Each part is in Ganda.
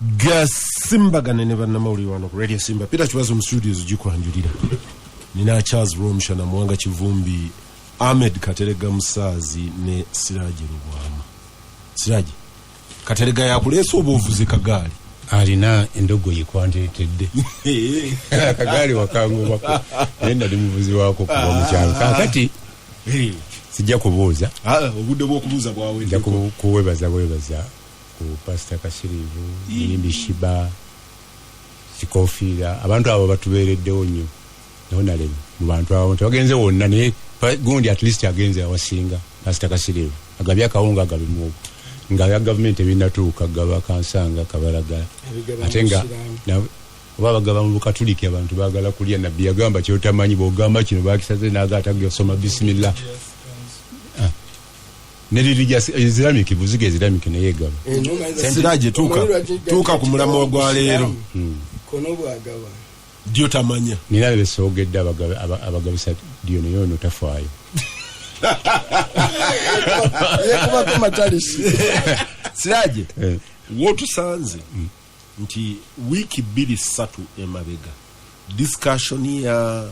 Gasimbagane ne bannamawulire wano ku Radio Simba. Peter Kibazo mu studios gikwanjulira. Nina Charles Romsha na Mwanga Kivumbi, Ahmed Katerega Musazi ne Siraji Rubwama. Siraji Katerega yakuleso obuvuzi kagali. Alina endogo yikwandiritedde. Kagali wakangu wako. Yenda limuvuzi wako kuba mukyalo. Kakati sijja kubuuza. Obudde bw'okubuuza bwawe. Nja kuwebaza ku Pastor Kasirivu, Nimbi Shiba, Sikofira. Abantu abo batubeereddewo nnyo. Nalemu mu bantu abo tebagenze wonna naye gundi at least agenze awasinga Pastor Kasirivu. Agabya kawunga agabimu. Nga ya government ebinatuuka gaba kansanga kabalagala. Atenga na babagaba mu Katolika abantu bagala kulya nabbi yagamba kyotamanyi bogamba kino bakisaze n'agata gyosoma bismillah. Religious Islamic buzige Islamic ne yegaba. Siraje tuka ku mulamo gwa leero. Kono bwagaba. Dio tamanya. Nina besogedde abagabisa dio ne yono tafaayo. Yekuba ko matalisi. Siraje. Wotu sanze. Nti wiki 2-3 emabega. Discussion ya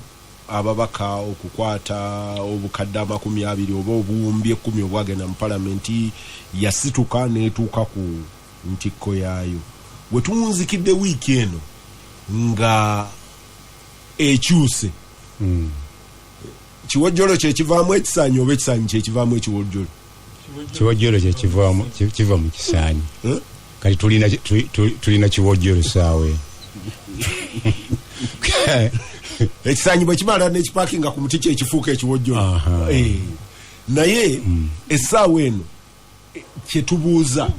ababaka okukwata obukadde 20 oba obuwumbi 10 obwagenda mu parliament yasituka netuuka ku ntikko yaayo. Wetunzikidde wiki eno nga ekyuse. Kiwojjolo kye kivaamu ekisaanyi oba ekisaanyi kye kivaamu ekiwojjolo? Kiwojjolo kye kiva mu kisaanyi. Kati tulina kiwojjolo saawe. Ekisaanyi bwe kimala n'ekipakinga ku muti kye kifuuka ekiwojjolo. Naye essaawa eno kye tubuuza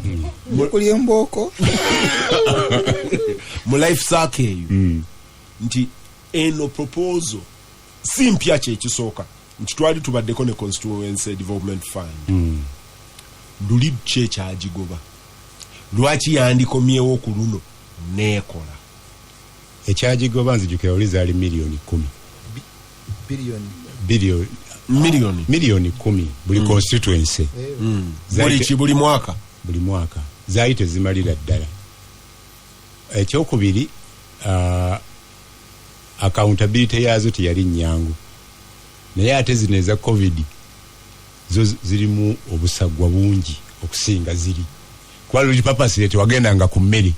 mukuli embooko mu life cycle eyo nti eno proposal si mpya kye kisooka nti twali tubaddeko ne constituency development fund. Luli kye kyagigoba. Lwaki yandikomyewo ku luno neekola? Ekyagigoba nzijukira oli zaali miliyoni 10. Miliyoni 10 buli constituency. Buli mwaka. Buli mwaka. Zaite zimalira ddala. Ekyokubiri accountability yazo teyali nnyangu. Naye ate zino eza COVID zo zirimu obusagwa bungi okusinga ziri. Kwa luli papasi leti wagendanga ku mmere.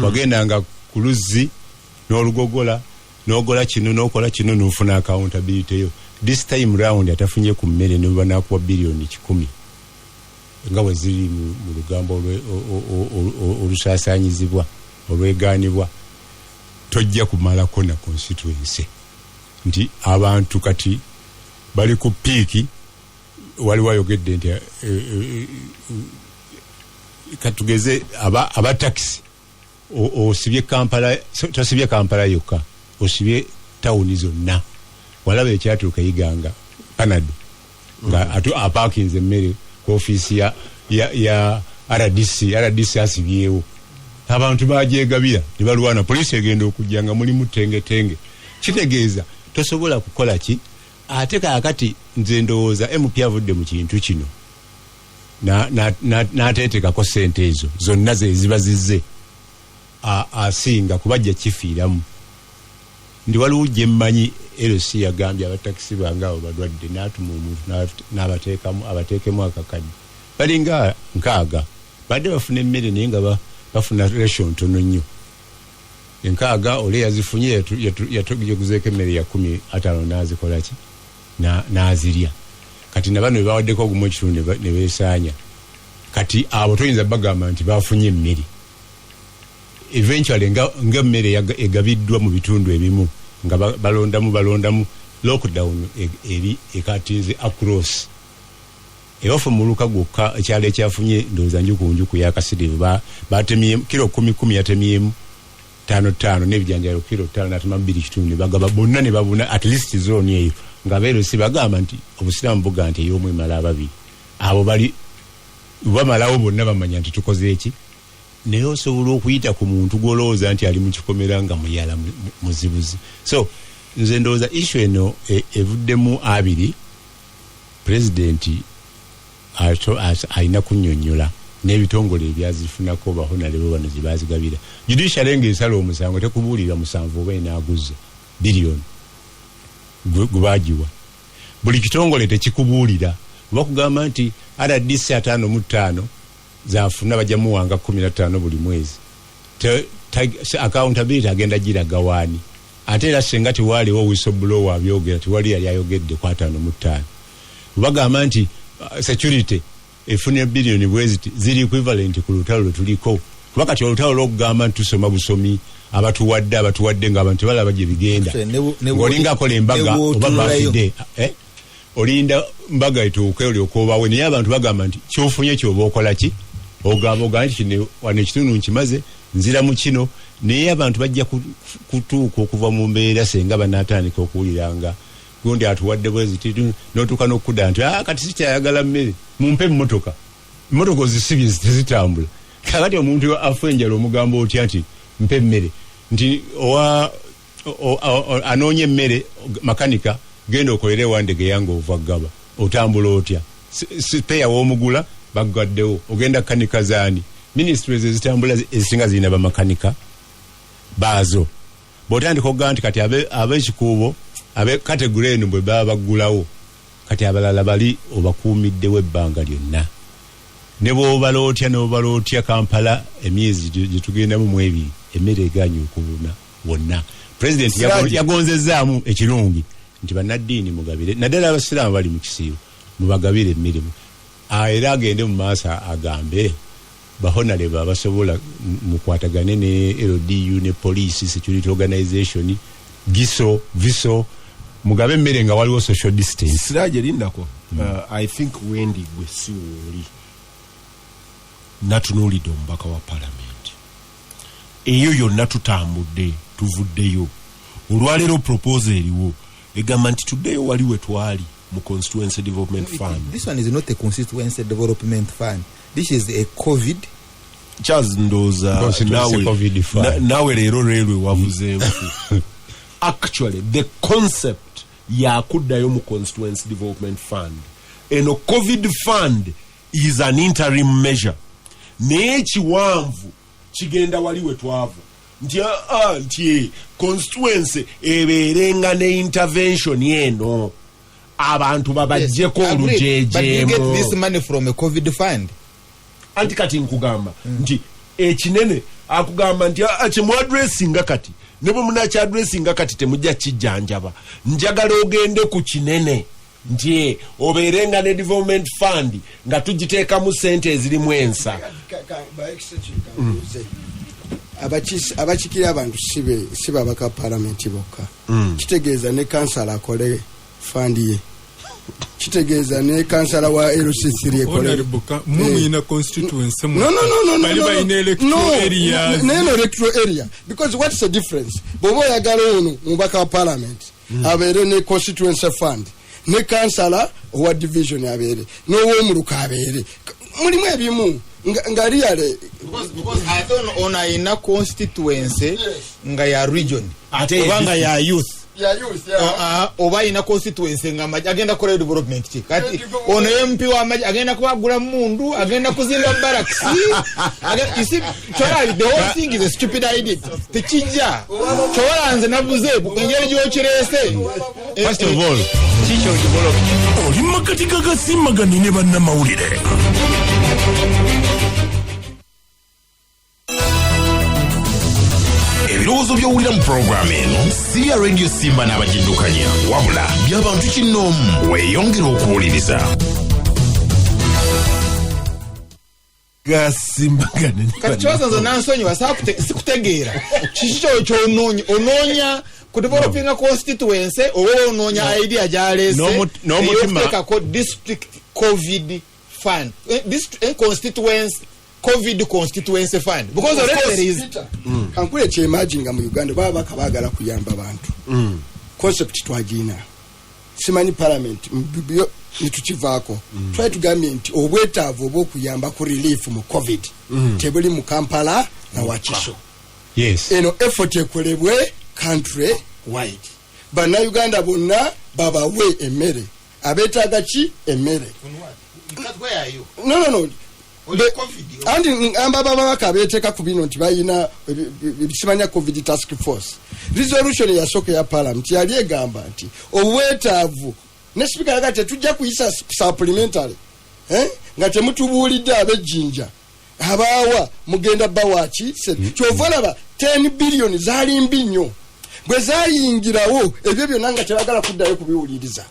Wagendanga ku luzzi n'olugogola n'ogola kino n'okola kino n'ofuna accountability yo. This time round atafunye ku mmere ne banakuwa biliyoni 10 nga bwe ziri mu lugambo olusaasanyizibwa olwegaanibwa. Tojja kumalako na constituency nti abantu kati bali ku piiki. Wali wayogedde nti katugeze aba taxi osibye Kampala, tosibye Kampala yokka, osibye tawuni zonna. Walaba ekyatuuka yiganga Panado nga aparkinze emmere ku office ya RDC asibyewo. Abantu bagyegabira ne balwana, poliisi egenda okujja nga mulimu tenge. Kitegeeza tosobola kukola ki? Ate kakati nze ndowooza MP avudde mu kintu kino n'ateetekako ssente ezo zonna ze ziba zizze asinga kubajja kifiiramu. Ndi waliwo gye mmanyi LC yagambye abatakisi bange abo balwadde n'atuma omuntu abateekemu akakadde. Balinga 6 badde bafuna emmere naye nga bafuna ratio ntono nnyo. 6 ole yazifunye yatugezeeko emmere ya 15 n'azikola ki n'azirya. Kati nabano bwe bawaddeko ogumu ekitundu ne beesaanya. Kati abo toyinza bagamba nti bafunye emmere. Eventually nga mmere egabiddwa mu bitundu ebimu nga balondamu lockdown eri ekatinze across. Eofu muluka gwokka ekyalo ekyafunye ndowooza njuku ya Kasirivu batemye kilo 10 yatemyemu 5 n'ebijanjalo kilo 5 n'atema 2 kitundu bagaba bonna ne babuna at least zone eyo nga beero si bagamba nti obusiraamu buga nti ey'omu emala ababiri. Abo bali bamalawo bonna bamanya nti tukoze eki. Naye osobola okuyita ku muntu gw'olowooza nti ali mu kikomera nga muyala muzibuzi. So nze ndowooza issue eno evuddemu abiri. President alina kunnyonnyola n'ebitongole ebyazifunako bahonalebo bano gye bazigabira. Judiciary ng'esala omusango tekubuulira 7 oba enaaguza biliyoni gubaagiwa. Buli kitongole tekikubuulira oba kugamba nti RDC 55 zaafuna bajja muwanga 15 buli mwezi. Accountability agenda giraga waani. Ate era singa tiwaaliwo whistleblower abyogera tiwali yali ayogedde ku 55. Bagamba nti security efune biliyoni bwezi ziri equivalent ku lutalo tuliko. Kuba kati olutalo lw'okugamba nti tusoma busomi abatuwadde ng'abantu balaba gye bigenda. Ng'olinga akola embaga oba birthday. Olinda mbaga etuuke olyokobawe naye abantu bagamba nti kyofunye kyoba okola ki? Ogamba nti kino wano ekitundu nkimaze nzira mu kino naye abantu bajja kutuuka okuva mu mbeera senga banaatandika okuwuliranga gundi atuwadde bwezi n'otuuka n'okudda nti kati sikyayagala mmere mumpe emmotoka ozisibye tezitambula. Kakati omuntu afa enjala omugamba otya nti mpe emmere nti anoonya emmere makanika genda okolere wandege yange ova Gaba otambula otya sipeya w'omugula baggaddewo ogenda kanika zaani. Ministries ezitambula ezisinga zirina bamakanika baazo. Bw'otandika okugamba nti kati ab'ekikuubo abe kategori eno bwe baba baggulawo kati abalala bali obakuumiddewo ebbanga lyonna. Ne bw'obala otya Kampala emyezi gye tugendamu mu 2 emmere eganye okubuna wonna. President yagonzezzaamu ekirungi nti bannaddiini mugabire naddala abasiraamu bali mu kisiibo mubagabire emmirimu. Era agende mu maaso agambe bahonalebo abasobola mukwatagane ne LDU ne Police Security Organization viso mugabe mmere nga waliwo social distance. Siraje lindako I think wendi gwe siwoli natunuulidde omubaka wa parliament eyo yonna tutambudde tuvuddeyo olwaleero proposal eriwo egamba nti tuddeyo wali we twali mu Constituency Development Fund. This one is not a Constituency Development Fund. This is a COVID. Charles ndoza nawe leero railway wavuzeemu. Actually the concept yakuddayo mu Constituency Development Fund. Eno COVID fund is an interim measure. N'ekiwanvu kigenda wali we twavu. Nti constituency ebeerenga ne intervention yeno. Abantu babajjeko olujejeemo. But you get this money from a COVID fund. Anti kati nkugamba nti ekinene akugamba nti mu addressinga kati ne bwe munachi addressinga kati temujja kijjanjaba njagala ogende ku kinene nti obeerenga ne development fund nga tugiteeka mu sente ezirimu ensa. Abakikira abantu sibe abaka parliament bokka. Kitegeeza ne kansala akole fund ye. Kitegeeza ne kansala wa LCC ekole mumina constituency no electoral area because what's the difference bobo yagala ono mubaka wa parliament abere ne constituency fund ne kansala wa division abere no wo muluka abere mulimu ebimu ngaliale because I don't ona ina constituency nga ya region obanga ya youth oba ina constituency nga agenda kola development ki kati ono MP wa agenda kubagula mundu agenda kuzimba barracks isi chola the whole thing is a stupid idea tekijja chola nze nabuze engeri gyokirese. First of all chicho development oli makati kagasimagane ne bannamawulire. Ebirowoozo by'owulira mu puroguramu eno si ya Radio Simba n'abagindukanya wabula by'abantu kinnoomu weeyongera okuwuliriza. Gasimbagane kati kyosanza nansonyi sikutegeera kiki onoonya ku developing a constituency oba onoonya idea gyaleese n'omutima district COVID fund constituency COVID constituency fund because already there is kankule che imagine nga mu Uganda baba bakabagala kuyamba abantu concept twagina simani parliament mbibyo nitukivaako try to government obwetaavu obwokuyamba ku relief mu COVID tebuli mu Kampala na Wakiso. Yes eno effort ekolebwe country wide bana Uganda bonna baba we emere abetaaga ki emere. where are you? No andi ababaka beteeka ku bino nti balina ebisimanya covid task force resolution yasooka ya parliament yali egamba nti obwetaavu ne speaker yaga tetujja kuyisa supplementary nga temutubuulidde ab'ejjinja abaawa mugenda bawaki kyova olaba 10 billion zaali mbi nnyo bwe zaayingirawo ebyo byonna nga tebagala kuddayo kubiwuliriza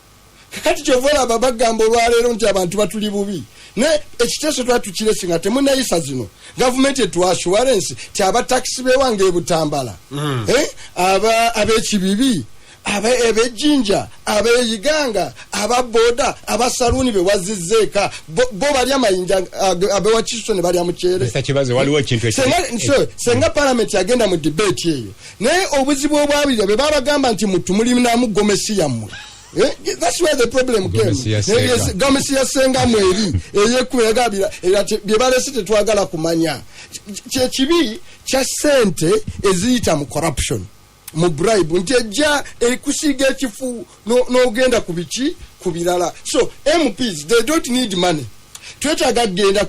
kakati kyova olaba bagamba olwaleero nti abantu batuli bubi ne ekiteeso twatukiresi nga temunayisa zino gavumenti etuwa assurance ti abatakisi bewange ebutambala ab'ekibibi ab'ejjinja ab'eyiganga ababoda abasaluuni bewazizzeeka bo balya mayinja abewakiso ne balya muceere senga palamenti yagenda mu debate eyo naye obuzibu obwabirira be babagamba nti mutumulinamu gomesi yammwe that's where the problem came. Gomesi yasenga mweri eyekubegabira bye balese tetwagala kumanya kyekibi kya sente eziyita mu corruption mu bribe nti ejja ekusiga ekifu n'ogenda ku biki ku birala. So MPs they don't need money. Twetaaga genda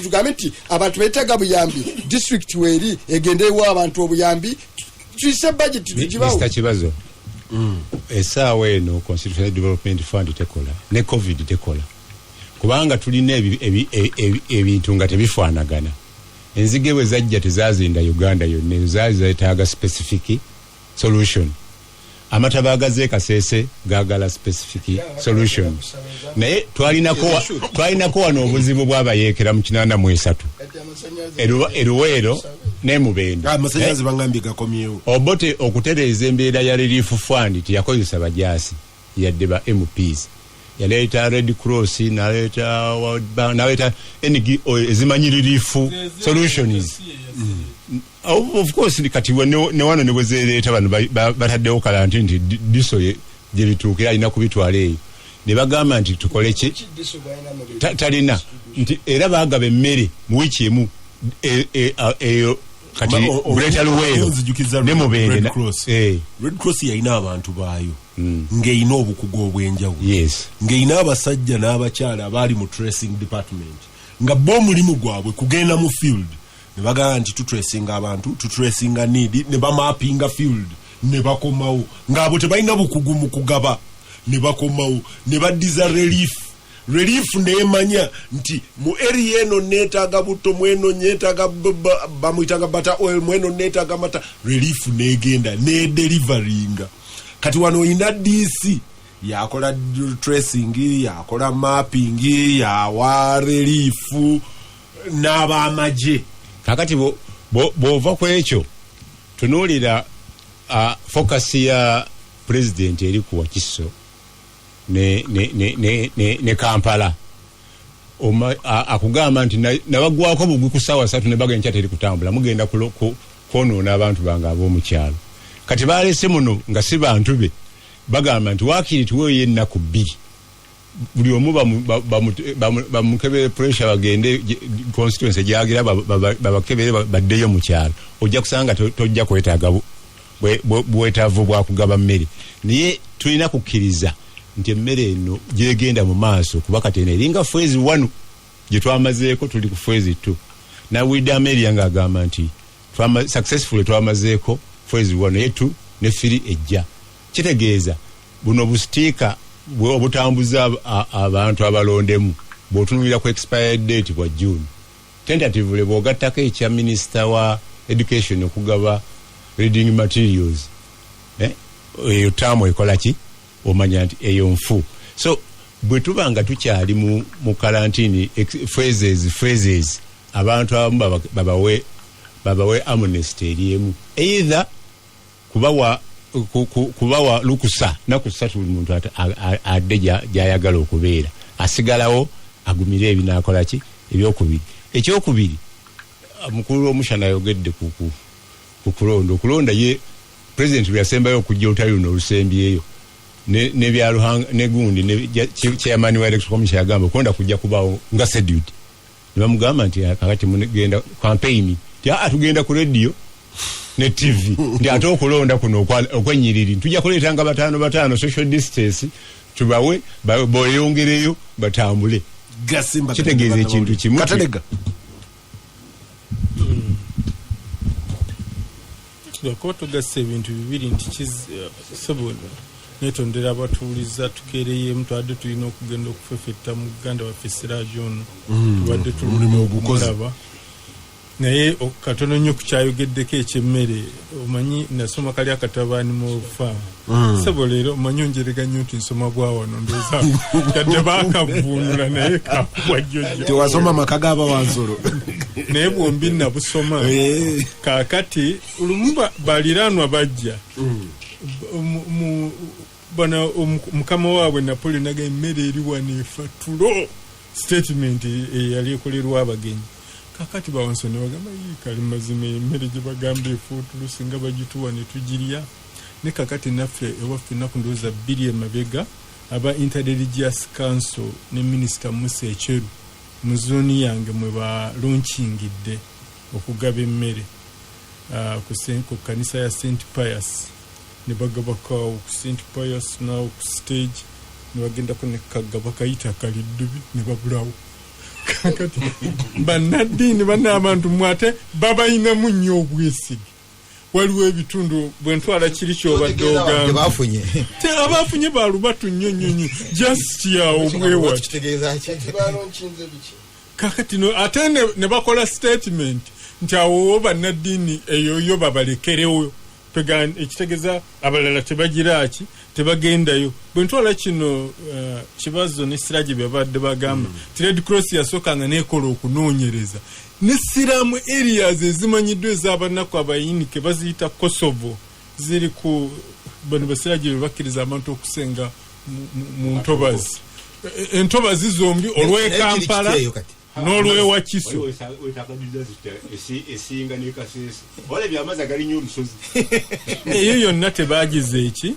tugambe nti abantu beetaaga buyambi district weri egendeewo abantu obuyambi tuyise budget tugibawo. Mr. Kibazo esaawa eno Constitutional Development Fund tekola ne COVID tekola kubanga tulina ebintu nga tebifaanagana. Enzige bwe zajja tezazinda Uganda yonna zazeetaaga specific solution. Amataba agaze Kasese gagala specific solution. Naye twalinako wano obuzibu bw'abayeekera mu 83 Eruwero ne Mubende amasanyazi bangambye gakomyewo obote okutereeza embeera ya relief fund tiyakozesa bajaasi yadde ba MPs yaleeta Red Cross naleeta NGO ezimanyi relief solutions. Of course kati ne wano ne bwezereeta bano bataddewo kalanti nti diso gye bituukira alina kubitwala eyo ne bagamba nti tukole ki talina nti era baagaba emmere mu wiiki emu eyo kati Greater Luweero ne Mubende Red Cross yalina abantu baayo ng'eyina obukugu obw'enjawulo yes ng'eyina abasajja n'abakyala abaali mu tracing department nga bo mulimu gwabwe kugenda mu field ne bagamba nti tutracinga abantu tutracinga need ne bamappinga field ne bakomawo ng'abo tebalina bukugu mu kugaba ne bakomawo ne baddiza relief neemanya nti mu area eno neetaaga buto mweno nyetaaga bamuyitaga bata oil mweno neetaaga mata relief neegenda needelivaringa. Kati wano ina DC yakola tracing yakola mapping yawa relief n'abamaje. Kakati bw'ova ku ekyo tunuulira focus ya president eri ku Wakiso ne Kampala akugamba nti nabagwako bugwi ku ssaawa 3 ne bagenda teri kutambula mugenda kwonoona abantu bange ab'omukyalo. Kati balese muno nga si bantu be bagamba nti waakiri tuweeyo ennaku 2 buli omu bamukebere pressure bagende constituency gyagira babakebere baddeyo mu kyalo ojja kusanga tojja kwetaaga bwetaavu bwa kugaba mmere. Naye tulina kukkiriza nti emmere eno gyegenda mu maaso kuba kati eno eringa phase 1 gye twamazeeko tuli ku phase 2 na Wida Amelia ng'agamba nti successfully twamazeeko phase 1 yetu ne 3 ejja. Kitegeeza buno busitiika obutambuza abantu abalondemu bw'otunuulira ku expired date bwa June tentatively bw'ogattako ekya minister wa education okugaba reading materials eyo taamu ekola ki omanya nti eyo nfu. So bwe tuba nga tukyali mu karantini phases abantu abamu babawe amnesty eriemu either kubawa lukusa nakusa tuli muntu adde gyayagala okubeera asigalawo agumire ebinakola ki ebyokubiri. Ekyokubiri mukulu omushana yogedde ku kulonda ye president yasembayo okujja olutali luno olusembyeyo ne byaluhanga ne gundi ne chairman wa election commission yagamba okulonda kujja kubawo nga scheduled. Ne bamugamba nti kakati mugenda campaign tugenda ku radio ne TV ndi ate okulonda kuno okwenyiriri tujja kuleetanga batano social distance tubawe boyongereyo batambule gasimba kitegeeza ekintu kimu Katalega tugakuba tugassa ebintu bibiri nti kisobola netondera abatuuliza tukereyemu twadde tulina okugenda okufefetta mu Uganda waffe Siraaji ono tubadde mulimu ogukozi naye katono nnyo kukyayogeddeko ekyemmere omanyi nasoma kali akatabaani mu faamu sebo leero omanyi onjerega nnyo nti nsoma bwa wano ndooza yadde baakavuunula naye kakubwa jjojjo tewasoma maka g'abawansolo naye bwombi nabusoma kaakati olumu baliraanwa bajja bana mukama waabwe Napoli naga emmere eri wano efa tulo statement eyali ekolerwa abagenyi kakati bawanso ne bagamba kali mazima emmere gye bagamba efuutulu singa bagituwa ne tugirya ne kakati naffe ewaffe ennaku ndowooza 2 emabega aba Interreligious Council ne Minisita Musa Echeru mu zooni yange mwe balonkingidde okugaba emmere ku kanisa ya St. Pius ne bagabakawo ku St. Pius nawo ku stage ne bagendako ne kagaba kayita kaliddubi ne babulawo kakati bannaddiini banna abantu mwate babayinamu nnyo obwesige waliwo ebitundu bwentwala kiri kyobadde ogamba abafunye balubatu nnyo nnyo just yawo bwewa kakati no ate ne bakola statement nti awo bannaddiini eyo yo babalekerewo ekitegeeza abalala tebagiraki tebagendayo bwentwala kino kibazo ne Siraaji byabadde bagamba Red Cross yasookanga nekola okunoonyereza ne Siramu areas ezimanyiddwa ez'abanaku abayinike baziyita Kosovo ziri ku bano Basiraaji bebakkiriza abantu okusenga mu ntobazi entobazi zombi olw'e Kampala n'olwewa Kiso eyo yonna tebagize eki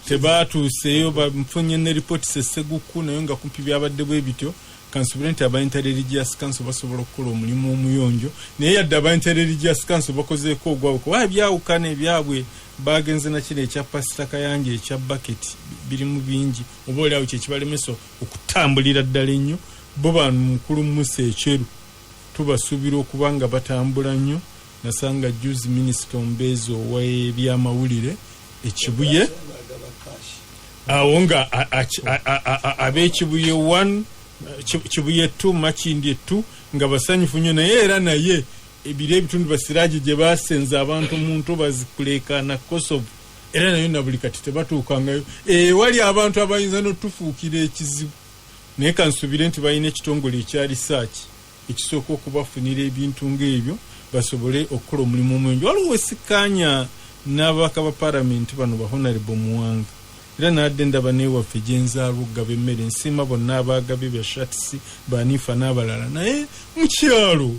tebatuuseeyo bafunye ne ripooti Sesseguku naye nga kumpi byabadde bwe bityo kansubire nti aba Interreligious Council basobola okukola omulimu omuyonjo naye yadde aba Interreligious Council bakozeeko ogwabwe ebyawukana ebyabwe bagenze nakino ekya Pasita Kayange ekya Bucket birimu bingi oba oliawo kyekibalemesa okutambulira ddala ennyo bo bano mukulu Musa Echeru tubasuubira okuba nga batambula nnyo nasanga juzi Minisita Ombeezi ow'ebyamawulire ekibuye awo nga ab'ekibuye 1 kibuye 2 Makindye 2 nga basanyufu nnyo naye era naye ebiro ebitundu Basiraaji gye basenza abantu mu ntobazi kuleekaana Kosovo era nayo na buli kati tebatuukangayo wali abantu abayinza n'otufuukira ekizibu naye kansubire nti balina ekitongole ekya research ekisooka okubafunira ebintu ng'ebyo basobole okukola omulimu omwenjo waliwo wesikkaanya n'ababaka ba palamenti bano ba Honorable Muwanga era nadde ndaba newaffe gyenzaalwa okugaba emmere nsiima bonna abaagabye bya Shatsi Banifa n'abalala naye mukyalo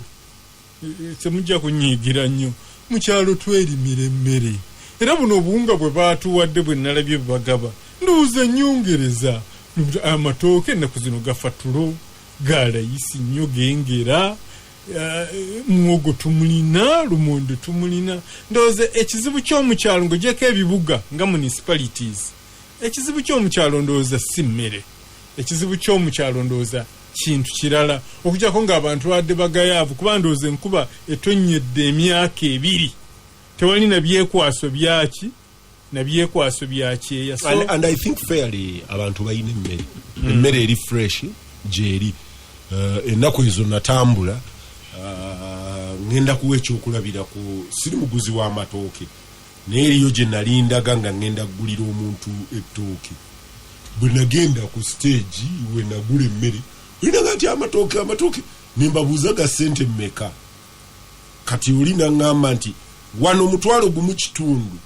temujja kunyiigira nnyo mukyalo twerimira emmere era buno obuwunga bwe baatuwadde bwe nalabye bagaba ndowooza nnyongereza amatooke ennaku zino gafa tulo galayisi nnyo gengera muwogo tumulina lumonde tumulina ndowooza ekizibu ky'omukyalo ng'ogyeko ebibuga nga municipalities ekizibu ky'omukyalo ndowooza si mmere ekizibu ky'omukyalo ndowooza kintu kirala okugyako ng'abantu badde bagayaavu kuba ndowooza enkuba etonnyedde emyaka 2 tewali na byekwaso byaki na byekwaso byakyeya and I think fairly abantu bayina emmere emmere eri fresh gyeri ennaku ezo natambula ngenda kuwa ekyokulabira ku siri muguzi w'amatooke naye eriyo gye nalindaga nga ngenda kugulira omuntu ettooke bwe nagenda ku stage we nagula emmere olinaga nti amatooke nembabuuza ga ssente mmeka kati oli naŋŋamba nti wano omutwalo gumu kitundu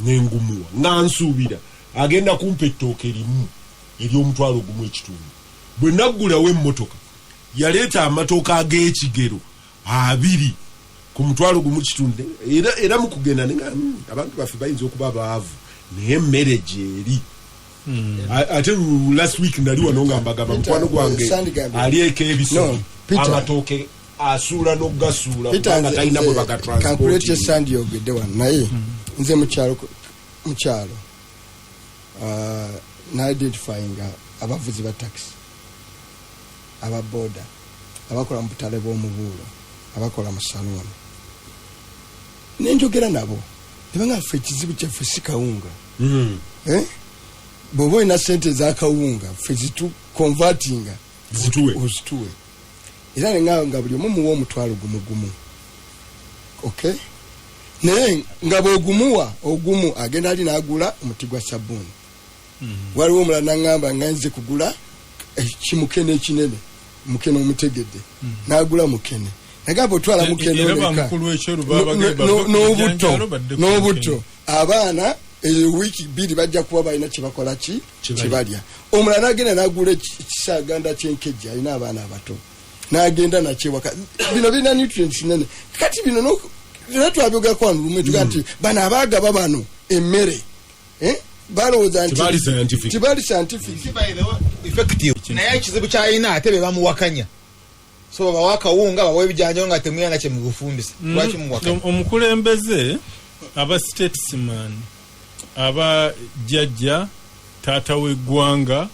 nengumuwa nga nsuubira agenda kumpa ettooke limu ery'omutwalo gumu ekitundu bwe naggulawo emmotoka yaleeta amatooke ag'ekigero 2 ku mutwalo gumu kitundu era mu kugenda nenga abantu baffe bayinza okuba baavu naye emmere gyeri ate last week nali wano nga mbagamba mukwano gwange alyeko ebisobi amatooke asuula n'okugasuula kubanga talina bwe bagatransporti sandi yogedde wano naye nze mukyalo na identifying abavuzi ba taxi ababoda abakola mu butale bw'omubuulo abakola mu saloni nenjogera nabo nebanga ffe ekizibu kyaffe si kawunga bw'oba olina sente ez'akawunga ffe zitu convertinga ozituwe era nga buli omu muwa omutwalo gumu okay naye nga bw'ogumuwa ogumu agenda ali n'agula omuti gwa sabbuuni waliwo omulala naŋŋamba nga nze kugula kimukene ekinene mukene omutegedde n'agula mukene nagamba otwala mukene n'obuto abaana wiiki bbiri bajja kuba balina kyebakola kyebalya omulala n'agenda n'agula ekisaaganda kyenkejja alina abaana abato n'agenda nakyewaka bino birina nutrients nene kati bino era twabyogako wano lumu tugaa nti bano abaagaba bano emmere balowooza nti tibali scientific naye ekizibu kyalina ate be bamuwakanya so babawa akawunga babawa ebijanjaalo nga temuyana kye mubufundisa lwaki muwakanya omukulembeze aba statesman aba jjajja taata w'eggwanga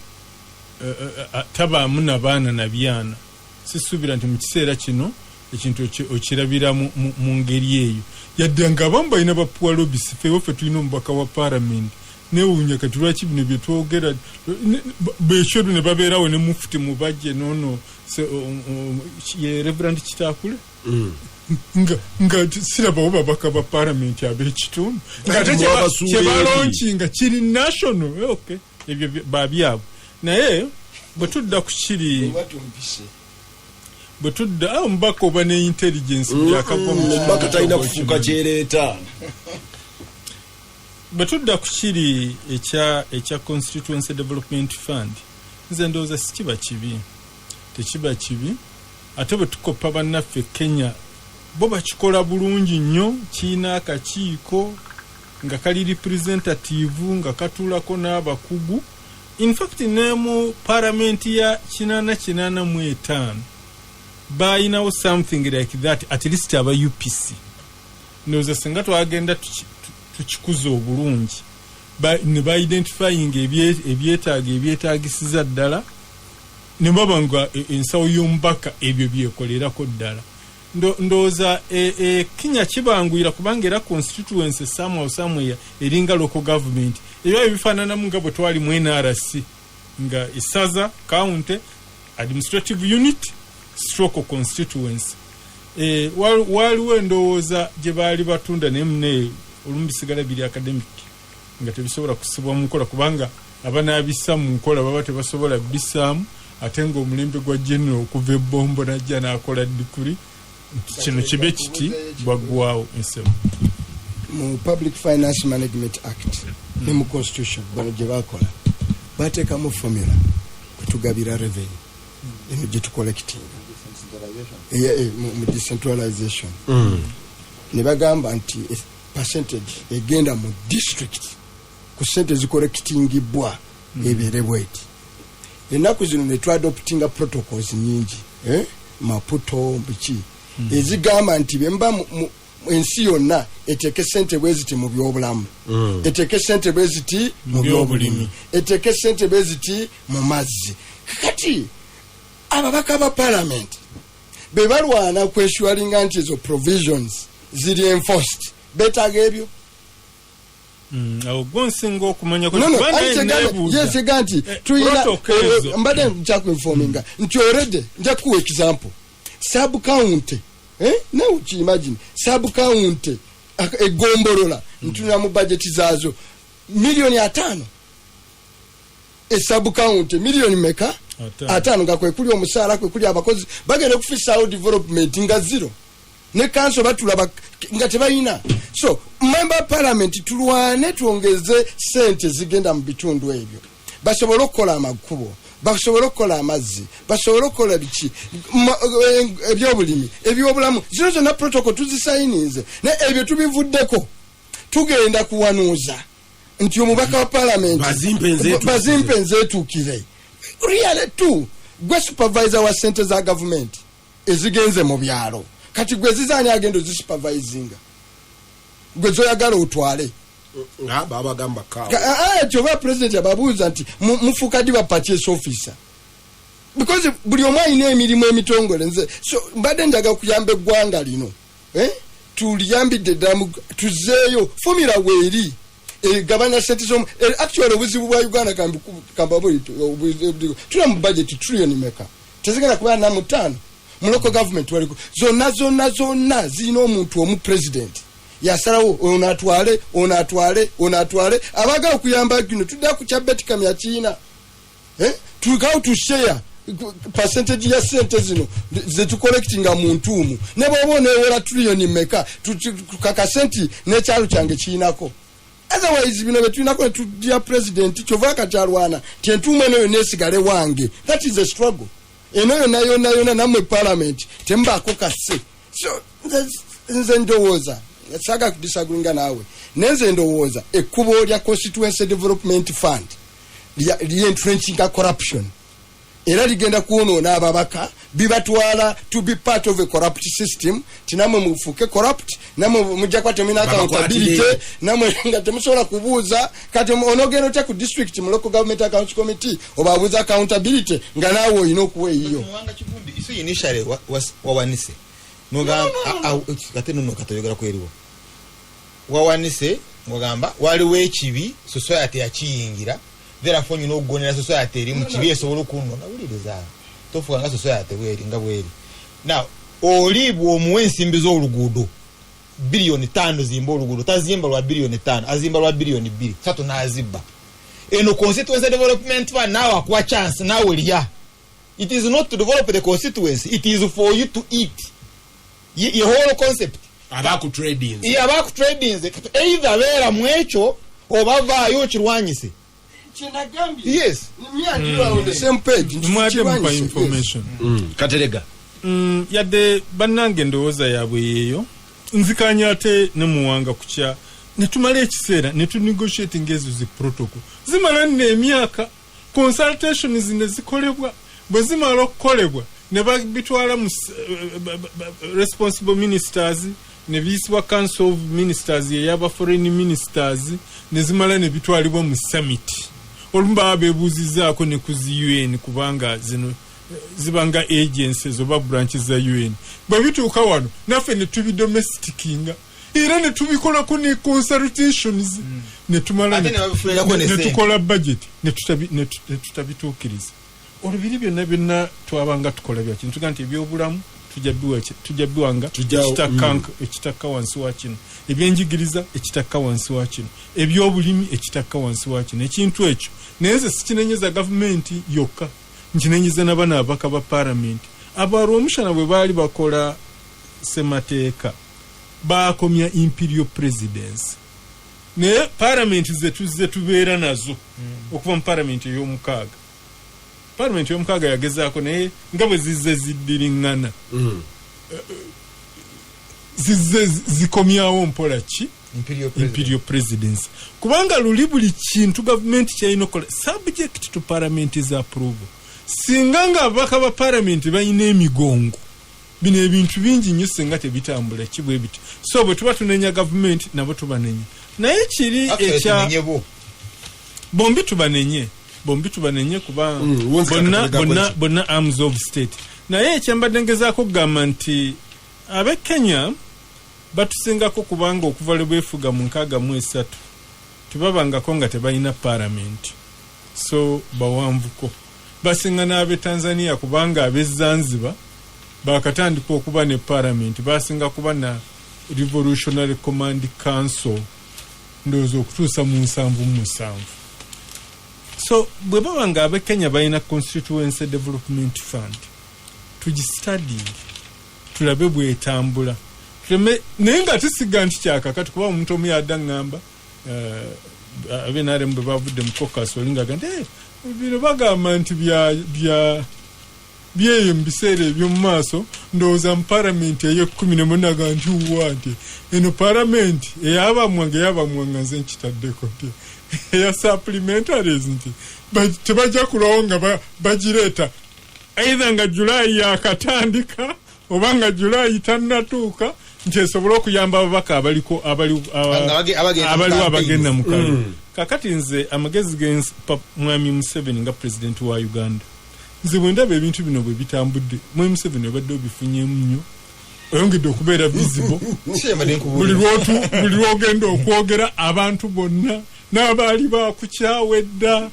tabaamu na baana na byana sisuubira nti mu kiseera kino ekintu okirabira mu ngeri eyo yadde nga abamu balina bapuwa lobisi feewo ffe tulina omubaka wa paalamenti newuunya kati lwaki bino byetwogera bekyo ne babeerawo ne mufuti mu bajje noono ye reverand Kitaakule nga sirabawo babaka ba paalamenti ab'ekitundu ngate kyebalonkinga kiri national okay ebyo babyabwe naye bwe tudda ku kiri bwe tudda omubaka oba ne intelligence byakagwa omubaka talina kufuuka kyereeta bwe tudda ku kiri ekya constituency development fund nze ndowooza tekiba kibi ate bwe tukoppa bannaffe Kenya bo bakikola bulungi nnyo kiina akakiiko nga kali representative nga katuulako n'abakugu in fact ne mu paalamenti ya 885 bayinawo something like that at least aba UPC ndowooza singa twagenda tukikuza obulungi ne ba-identifying ebyetaagisiza ddala ne baba nga ensawo y'omubaka ebyo byekolerako ddala ndowooza Kenya kibanguyira kubanga era constituency somewhere eringa local government ebyo bifaananamu nga bwe twali mu NRC nga esaza county administrative unit stroke constituency waliwo endowooza gye baali batunda naye olumu bisigala biri academic nga tebisobola kusibwa mu nkola kubanga abanaabissa mu nkola baba tebasobola bisaamu ate nga omulembe gwa general okuva ebbombo najja n'akola dikuri kino kibe kiti bwaggwawo ensebo mu Public Finance Management Act ne mu constitution bano gye bakola bateekamu formula kwetugabira revenue eno gye tucollectinga mu decentralization ne bagamba nti percentage egenda mu district ku sente zicollectingibwa ebeere bweti ennaku zino ne twadoptinga protocols nyingi Maputo biki ezigamba nti bemba ensi yonna eteeke sente bweziti mu byobulamu eteeke sente bweziti mu byobulimi eteeke sente bweziti mu mazzi kakati ababaka ba parliament be balwana kweshualinga nti ezo provisions ziri enforced betaaga ebyo awo gonsinga okumanya yesiga nti tuyina mbadde nkyakuinforminga nti already nja kuwa example sub county ne ukimagine sub county egombolola ntuna mu budget zaazo milioni 5 sub county milioni meka 5 nga kwekuli omusaala kwekuli abakozi bagenda okufisaawo development nga zero ne council batulaba nga tebalina so member parliament tulwane tuongeze sente zigenda mu bitundu ebyo basobole okukola amakubo basobole okukola amazzi basobole okukola biki ebyobulimi ebyobulamu zino zonna protocol tuzisayinize naye ebyo tubivuddeko tugenda kuwanuuza nti omubaka wa parliament bazimpe nzeetuukire really tu gwe supervisor wa sente za government ezigenze mu byalo kati gwe zizaani agenda ozisupervisinga gwe zoyagala otwale babagamba ekyo ba president ababuuza nti mufuka ddi ba purchase officer because buli omu alina emirimu emitongole nze so mbadde njaga kuyamba eggwanga lino tuliyambidde ddala tuzeeyo formula weeri gabanya sente zo actually obuzibu bwa Uganda kambabuli tula mu budget trillion meka tezigala kuba na mutano mu local government waliko zonna zino omuntu omu president yasalawo onatwale abagala kuyamba gino tudda ku chabet kamya China tukao to share percentage ya sente zino zetu collectinga muntu umu ne bobone wera trillion meka tukaka senti ne kyalo kyange kinako otherwise bino betwinako tu dear president chova katalwana tentumwe nayo nesigale wange that is a struggle enoyo nayo namwe parliament temba kokase so nze ndowooza saga kudisagringa nawe nenze ndowooza ekkubo lya constituency development fund li entrenching corruption era ligenda kuonoona ababaka bibatwala to be part of a corrupt system tinamwe mufuke corrupt namwe mujja kwa temina accountability namwe nga temusobola kubuuza kati onogenda otya ku district mu local government accounts committee obabuuza accountability nga naawe olina okuwa eyiyo muwanga kibundi iso initially wawanise noga kati nno katayogera kweriwo wawanise ngogamba waliwo ekibi society yakiyingira therefore you know gonera society eri mu kibi esobola okunona uliriza tofuka nga society bweri nga bweri now olibwo omuwe ensimbi z'oluguudo billion 5 zimba oluguudo tazimba lwa billion 5 azimba lwa billion 2 sato nazibba eno constituency development fund now akwa chance now liya it is not to develop the constituency it is for you to eat ye whole concept abaku trading either vera mwecho obava yo kirwanyise yes on the same page mwate information Katerega yadde bannange ndowooza yabwe yeyo nzikanya ate ne muwanga kukya netumala ekiseera netunegotiating ezo zi protocol zimala n'emyaka consultations ne zikolebwa bwe zimala okukolebwa ne babitwala mu responsible ministers ne biswa council of ministers yaba foreign ministers ne zimala ne bitwalibwa mu summit olumba abebuzizaako ne kuzi UN kubanga zino zibanga agencies oba branches za UN bwe bituuka wano naffe ne tubi domesticinga era ne tubikolako ne consultations ne tumala ne tukola budget ne tutabituukiriza olubiri byonna twabanga tukola bya kintu nti ebyobulamu tujja biwanga ekitaka wansi wa kino ebyenjigiriza ekitaka wansi wa kino ebyobulimi ekitaka wansi wa kino ekintu ekyo nenze sikinenyeza gavumenti yokka nkinenyeza n'abana abaka ba parliament abalwa omushana bwe baali bakola semateeka bakomya imperial presidence ne parliament zetu tubeera nazo okuva mu parliament ey'omukaaga parliament y'omukaaga yagezaako naye nga bwe zizze ziddiriŋŋana zizze zikomyawo mpola ki imperial presidency kubanga luli buli kintu gavumenti kyalina okukola subject to parliament's approval singa nga ababaka ba parliament balina emigongo bino ebintu bingi nnyo singa tebitambula kibwe biti so bwe tuba tunenya gavumenti nabo tubanenya naye kiri ekya bombi tubanenye kuba bonna arms of state naye ekyambadde ngezaako kugamba nti ab'e Kenya batusingako kubanga okuva lwe bwefuga mu 63 tebabangako nga tebalina parliament so bawanvuko basinga n'ab'e Tanzania kubanga ab'e Zanzibar bakatandika okuba ne parliament basinga kuba na revolutionary command council ndowooza okutuusa mu 77 so bwe baba nga ab'e Kenya balina constituency development fund tugistudy tulabe bwetambula naye nga tusiga nti kyakakati kuba omuntu omu yadda ngamba abenaremu bwe bavudde mu caucus olinga gandi bino bagamba nti byeyo mu biseera eby'omu maaso ndowooza mu paramenti ey'ekumi naga nti uwa nti eno paramenti eyabamwanga nze nkitaddeko nti eya supplementaries nti tebajja kulawo nga bagireeta either nga Julaayi yakatandika oba nga Julaayi tannatuuka nti esobola okuyamba ababaka abaliwo abagenda mu kalulu kakati nze amagezi mwami Museveni nga president wa Uganda nze bwe ndaba ebintu bino bwe bitambudde mu Museveni obadde obifunyemu nnyo oyongedde okubeera visible buli lwogenda okwogera abantu bonna n'abaali bakukyawedda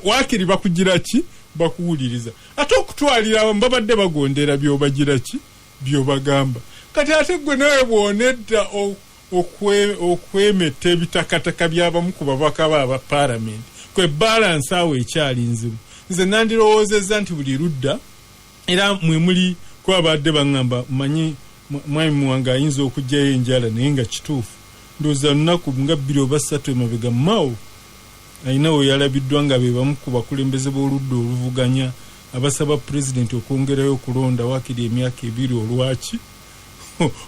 waakiri bakugira ki bakuwuliriza ate okutwalira babadde bagondera byobagira ki byobagamba kati ate gwe nawe bwonedda okwemetta ebitakataka by'abamu ku babaka ba parliament kwe balance awo ekyali nzibu nze nandirowoozezza nti buli ludda era mwe muli kwabadde baŋŋamba manyi mwami muwanga ayinza okugjayo enjala naye nga kituufu ndowooza lunaku nga 2 oba 3 emabega mawo ayina we yalabiddwa nga be bamu ku bakulembeze b'oludda oluvuganya abasaba pulezidenti okwongerayo okulonda waakiri emyaka 2 olwaki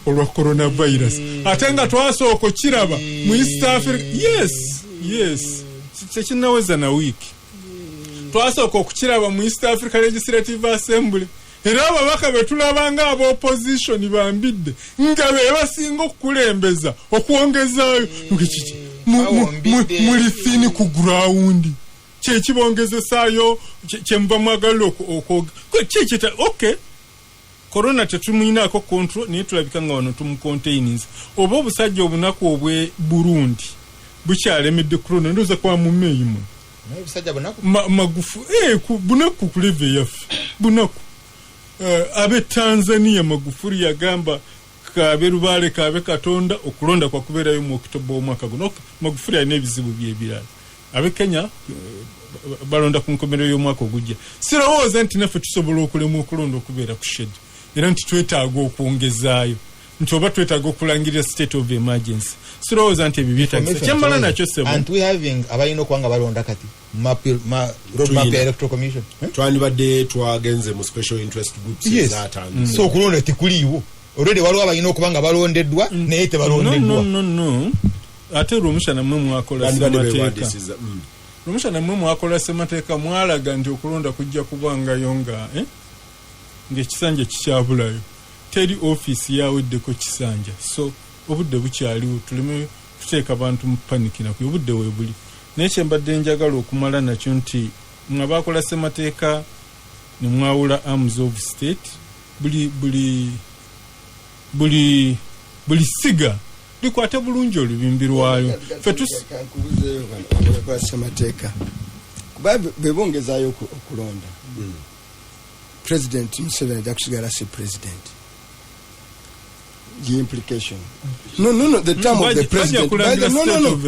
olwa coronavirus ate nga twasooka okiraba mu East Africa yes tekinaweza na wiiki twasooka okukiraba mu East Africa Legislative Assembly era ababaka betulabanga ab'opposition bambidde nga be basinga okukulembeza okwongezaayo muli fini ku ground kyekibongezesaayo kyemuba mwagalira okwoga okay corona tetumuyinaako control naye tulabika nga wano tumucontainings oba obusajja obunaku obwe Burundi bukyalemedde corona ndowooza kwa mumeeyimwe magufu bunaku ku leve yaffe bunaku abe Tanzania Magufuli yagamba kabe Rubale kabe Katonda okulonda kwa kubeerayo mu Oktoba omwaka guno Magufuli alina ebizibu by'ebirala abe Kenya balonda ku nkomerero y'omwaka ogujja sirowooza nti naffe tusobola okulema okulonda okubeera ku shed era nti twetaaga okwongezaayo nti oba twetaaga okulangirira state of emergency sirowooza nti ebyo byetagisa kyemmala nakyo sebo and we having abalina okwanga balonda kati roadmap electoral commission twandibadde twagenze mu special interest groups zatandise so okulonda tekuliiwo already waliwo abalina okubanga balondeddwa naye tebalondeddwa no ate Rumushana mwe mwakola semateeka Rumushana mwe mwakola semateeka mwalaga nti okulonda kujja kubangayo nga ng'ekisanja kikyabulayo teri office yaweddeko kisanja so obudde bukyaliwo tuleme kuteeka bantu mu panic nakyo obudde weebuli naye kyembadde njagala okumala nakyo nti mwabakola semateeka ne mwawula arms of state buli siga likwate bulungi olubimbi lwayo semateeka kuba bebongezaayo okulonda President Museveni ajja kusigala si president. The implication. No. The term of the president.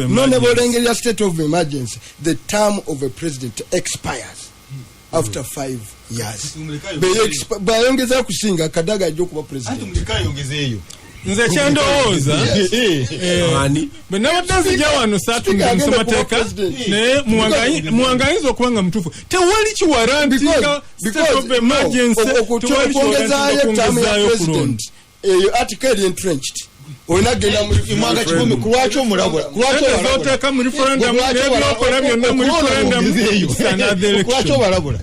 No. Never state of emergency. The term of a president expires after 5 years. Bayongeza kusinga kadaga ajja kuba president. Nze kyandowooza benabaddanzija wano saatumusemateeka naye muwangayinza okubanga mutuufu tewali kiwarantinga state of emergency tewali kiwarantinga okulonda eyo article eri entrenched olina genda mwanga kikumi kulwaki omulabula zoteeka mu referendum nebyokola byonna mu referendum kulwaki obalabula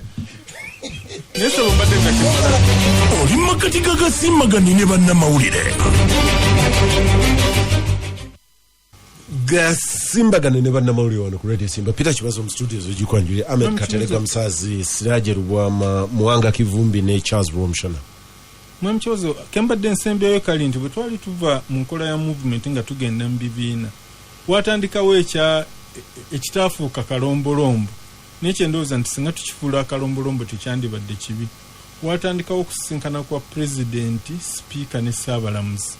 oli makati gagasimbaganye ne bannamawulire gasimbagane ne bannamawulire wano ku Radio Simba Peter Kibazo mu studios ojikwanjulire Ahmed Katerega Musazi Siraje Rubwama Muwanga Kivumbi ne Charles Rumushana mwemchozo kembadde ensembyayo kali nti bwe twali tuva mu nkola ya movement nga tugenda mu bibiina watandikawo ekitaafuuka kalombolombo n'ekyo ndowooza nti singa tukifuula akalombolombo tekyandibadde kibi watandikawo okusinkana kwa pulezidenti sipiika ne saabalamuzi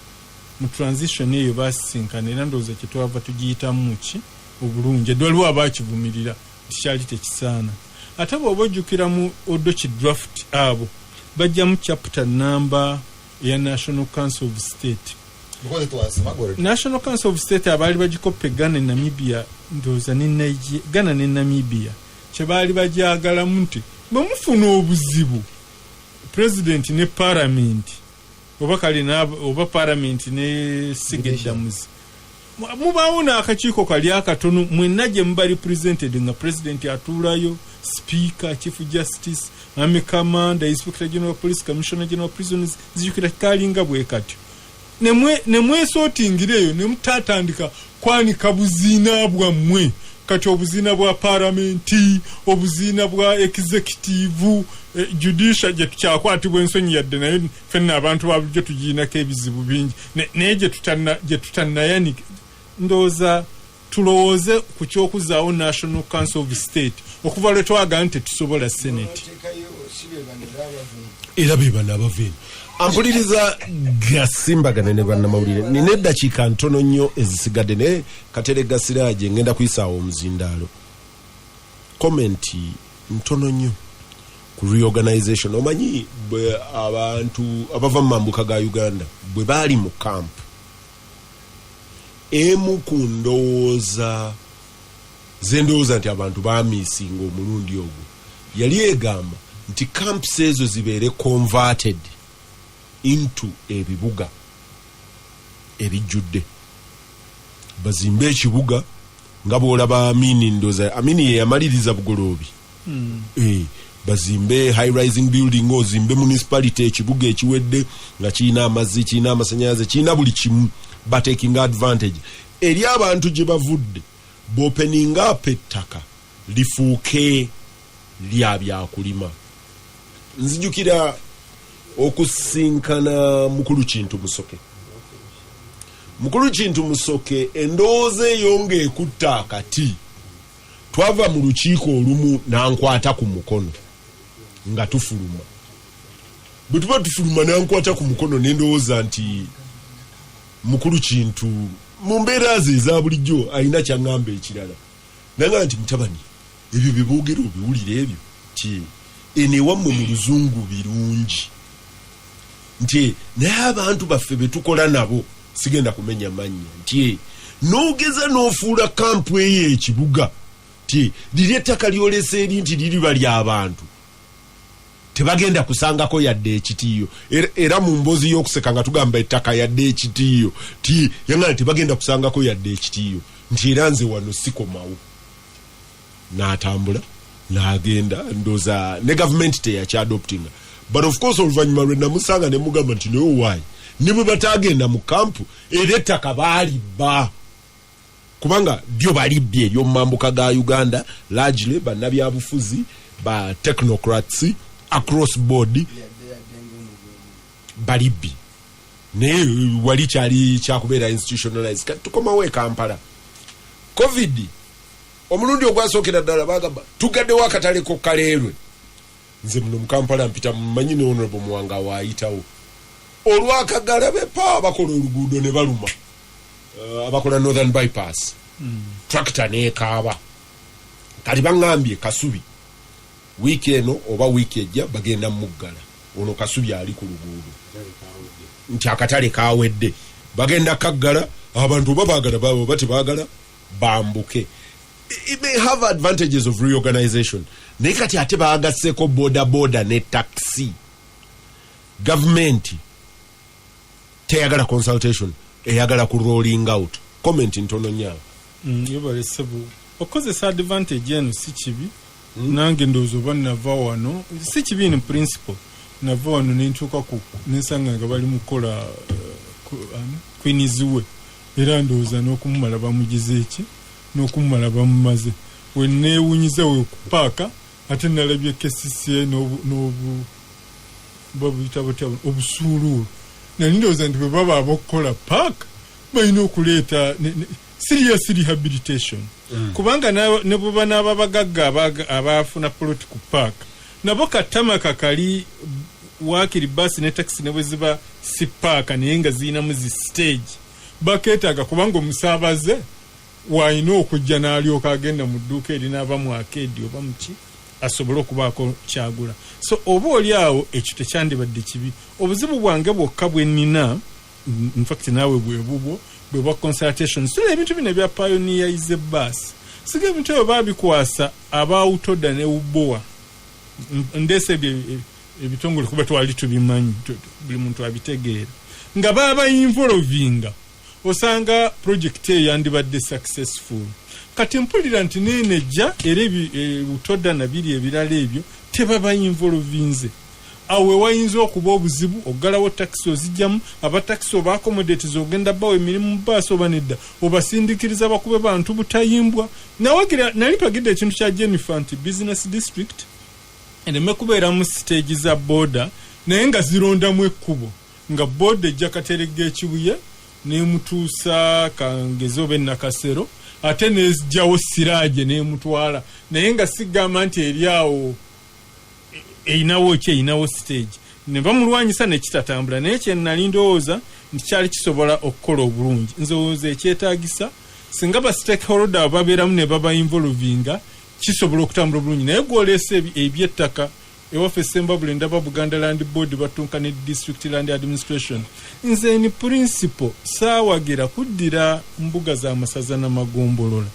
mu transition eyo baasinkana era ndowooza kyetwava tugiyitamu ki obulungi eddwaliwo abaakivumirira tikyali tekisaana ate bw'oba ojjukira mu odoki draft abo bajjamu chapter number ya National Council of State. National Council of State abaali bagikoppe Ghana ne Namibia ndowooza ne Nigeria Ghana ne Namibia kyebaali bagyagalamu nti bamufuna obuzibu president ne parliament oba kali oba parliament ne sigeddamuzi mubaawo n'akakiiko kali akatono mwenna gye muba represented nga president atuulayo speaker chief justice army commander inspector general police commissioner general prisons zijukira kalinga bwe kati nemwe sortingireyo nemutatandika kwanika buzina bwammwe kati obuzina bwa parliament obuzina bwa executive judicial gye tukyakwatibwa ensonyi yadde naye ffenna abantu babulijjo tugiinako ebizibu bingi naye gye tutannayanika ndowooza tulowooze ku kyokuzaawo National Council of State okuva lwe twagala nti tetusobola Senate era be bano abaveni ampuliriza gasimbagane ne bannamawulire nina eddakiika ntono nnyo ezisigadde naye Katere Gasiraaje ngenda kuyisaawo omuzindaalo komenti ntono nnyo ku reorganization. Omanyi bwe abantu abava mu mambuka ga Uganda bwe baali mu camp emu ku ndowooza zendowooza nti abantu baamisinga omulundi ogwo yali egamba nti camps ezo zibeere converted into ebibuga ebijjudde bazimbe ekibuga nga bw'olaba Amini ndoza Amini ye yamaliriza Bugoloobi bazimbe high rising building ozimbe municipality ekibuga ekiwedde nga kiina amazzi kiina amasannyalaze kiina buli kimu ba taking advantage eri abantu gye bavudde bopeninga up ettaka lifuuke lya byakulima. Nzijukira okusinkana Mukulu Kintu Musoke endowooza eyonga ekutta akati twava mu lukiiko olumu nankwata ku mukono nga tufuluma bwe tuba tufuluma nankwata ku mukono nendowooza nti Mukulu Kintu mu mbeera ze eza bulijjo alina kyaŋŋamba ekirala nanga nti mutabani ebyo bye boogera obiwulire ebyo ti enewammwe mu luzungu birungi nti naye abantu baffe betukola nabo sigenda kumenya mannya nti noogeza n'ofuula kampu eyo ekibuga ti liri ettaka lyolesa eri nti liri bali abantu tebagenda kusangako yadde ekitiiyo era mu mboozi y'okuseka nga tugamba ettaka yadde ekitiiyo ti yangana tebagenda kusangako yadde ekitiiyo nti era nze wano sikomawo n'atambula n'agenda ndoza ne gavumenti teyakyadoptinga but of course oluvannyuma lwe namusanga ne mugamba nti naye owaayi ne bwe batagenda mu kampu era ettaka baalibba kubanga ddyo balibbye ery'omu mambuka ga Uganda largely bannabyabufuzi ba technocrats across board balibbye naye wali kyali kyakubeera institutionalized kati tukomawo e Kampala covid omulundi ogwasookera ddala bagamba tugaddewo akatale Kaleerwe nze muno mu Kampala mpita mmanyi ne honorable Muwanga waayitawo olwakagala bepa bakola oluguudo ne baluma abakola northern bypass tractor neekaaba kati baŋŋambye Kasubi wiiki eno oba wiiki ejja bagenda muggala ono Kasubi ali ku luguudo nti akatale kaawedde bagenda kaggala abantu oba baagala babo oba tebaagala bambuke. It may have advantages of reorganization naye kati ate baagasseko boda ne taxi government teyagala consultation eyagala ku rolling out comment ntono nyawo yobalesebu okozesa advantage eno si kibi nange ndowooza oba nava wano si kibi in principle nava wano nentuuka ku nensanga nga bali mukola kwiniziwe era ndowooza n'okumumala bamugize eki n'okumumala bamumaze wenneewunyiza we okupaaka ate nalabye KCCA obusuuluulu nali ndowooza nti bwe baba abokukola paaka balina okuleeta serious rehabilitation kubanga ne bwe banaaba bagagga abaafuna political park nabo katama kakali waakiri basi ne taxi ne bwe ziba si paaka naye nga zirinamu zi stage bakeetaaga kubanga omusaabaze wayina okujja n'alyoka agenda mu dduuka erinaaba mu akeedi oba muki asobole okubaako kyagula so oba oli awo ekyo tekyandibadde kibi. Obuzibu bwange bwokka bwe nnina in fact naawe bwebubwo bwe bwa consultation sula ebintu bino ebya pioneerize bus siga ebintu ebyo baabikwasa abaawutoda ne ubowa ndese ebitongole kuba twali tubimanyi buli muntu abitegeera nga baba involvinga osanga project eyo yandibadde successful. Kati mpulira nti nenejja era utoda na biri ebirala ebyo tebaba involvinze awe wayinza okuba obuzibu ogalawo taxi ozijjamu abataxi oba accommodates ogenda bawe emirimu bbaasi oba nedda obasindikiriza bakube bantu butayimbwa nawagira nali pagidde ekintu kya Jennifer nti business district eneme kubeera mu stage za border naye nga zirondamu ekkubo nga border ejja Kateregga Ekibuye nemutuusa Kangezi oba Nakasero ate nezijjawo Siraaje nemutwala naye nga sigamba nti eryawo eyinawo stage ne bamulwanyisa nekitatambula naye kyenali ndowooza nti kyali kisobola okukola obulungi nzowooza ekyetaagisa singa ba stakeholder babeeramu ne baba involvinga kisobola okutambula obulungi naye gwoleese ebyettaka ewaffe Sembabule ndaba Buganda Land Board batunka ne District Land Administration nze ni principle saawagera kuddira mbuga za masaza n'amagombolola